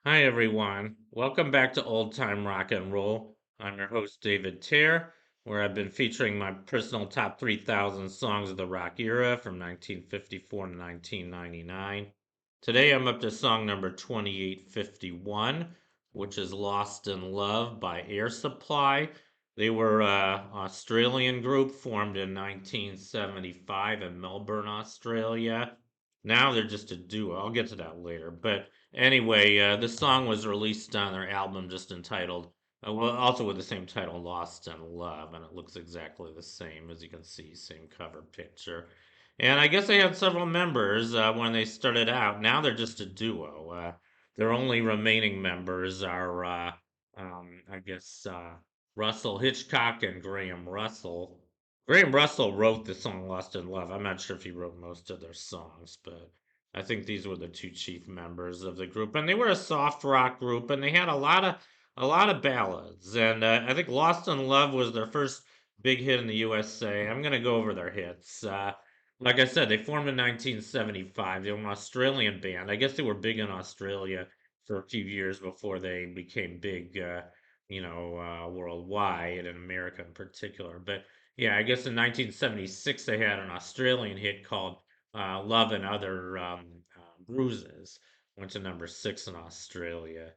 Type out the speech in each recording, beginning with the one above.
Hi, everyone. Welcome back to Old Time Rock and Roll. I'm your host, David Tear, where I've been featuring my personal top 3,000 songs of the rock era from 1954 to 1999. Today, I'm up to song number 2851, which is Lost in Love by Air Supply. They were an Australian group formed in 1975 in Melbourne, Australia. Now they're just a duo. I'll get to that later. But anyway, this song was released on their album just entitled, well, also with the same title, Lost in Love, and it looks exactly the same, as you can see, same cover picture. And I guess they had several members when they started out. Now they're just a duo. Their only remaining members are, I guess, Russell Hitchcock and Graham Russell. Graham Russell wrote the song Lost in Love. I'm not sure if he wrote most of their songs, but I think these were the two chief members of the group, and they were a soft rock group, and they had a lot of ballads. And I think "Lost in Love" was their first big hit in the USA. I'm gonna go over their hits. Like I said, they formed in 1975. They were an Australian band. I guess they were big in Australia for a few years before they became big, worldwide and in America in particular. But yeah, I guess in 1976 they had an Australian hit called Love and Other Bruises. Went to number 6 in Australia.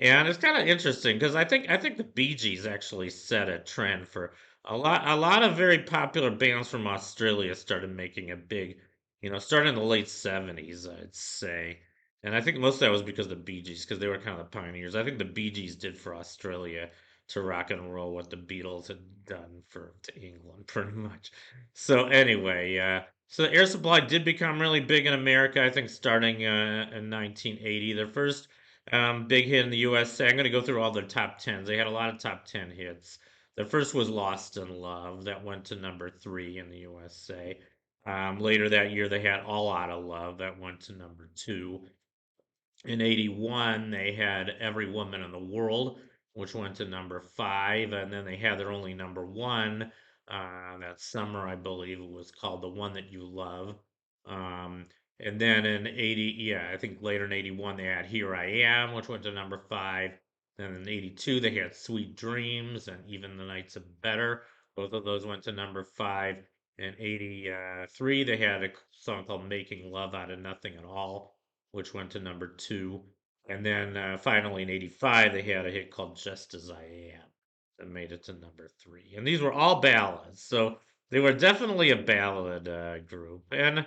And it's kind of interesting because I think the Bee Gees actually set a trend for a lot of very popular bands from Australia started making it big, starting in the late 70s, I'd say. And I think most of that was because of the Bee Gees, because they were kind of the pioneers. I think the Bee Gees did for Australia to rock and roll what the Beatles had done for to England, pretty much. So anyway, so Air Supply did become really big in America, I think starting in 1980. Their first big hit in the USA. I'm going to go through all their top tens. They had a lot of top 10 hits. The first was Lost in Love. That went to number 3 in the USA. Later that year, they had All Out of Love. That went to number 2. In 81, they had Every Woman in the World, which went to number 5. And then they had their only number 1 that summer, I believe it was called The One That You Love. Um, and then in 80, yeah, I think later in 81, they had Here I Am, which went to number 5. Then in 82, they had Sweet Dreams and Even the Nights Are Better. Both of those went to number 5. In 83, they had a song called Making Love Out of Nothing at All, which went to number 2. And then finally in 85, they had a hit called Just As I Am that made it to number 3. And these were all ballads. So they were definitely a ballad group. And,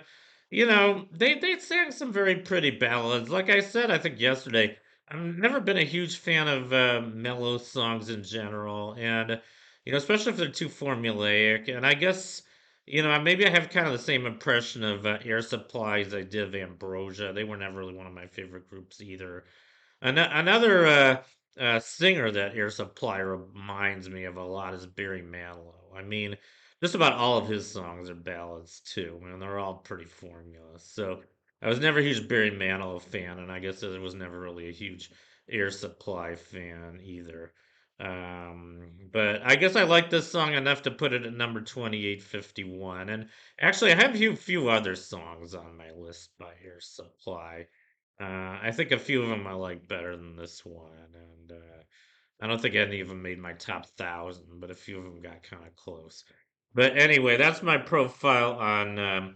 they sang some very pretty ballads. Like I said, I think yesterday, I've never been a huge fan of mellow songs in general. And, especially if they're too formulaic. And I guess maybe I have kind of the same impression of Air Supply as I did of Ambrosia. They were never really one of my favorite groups either. Another singer that Air Supply reminds me of a lot is Barry Manilow. I mean, just about all of his songs are ballads too, and they're all pretty formula. So I was never a huge Barry Manilow fan, and I guess I was never really a huge Air Supply fan either. But I guess I like this song enough to put it at number 2851. And actually, I have a few other songs on my list by Air Supply. I think a few of them I like better than this one, and I don't think any of them made my top 1,000, but a few of them got kind of close. But anyway, that's my profile on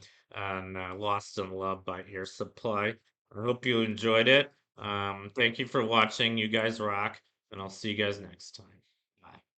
Lost in Love by Air Supply. I hope you enjoyed it. Thank you for watching. You guys rock, and I'll see you guys next time. Bye.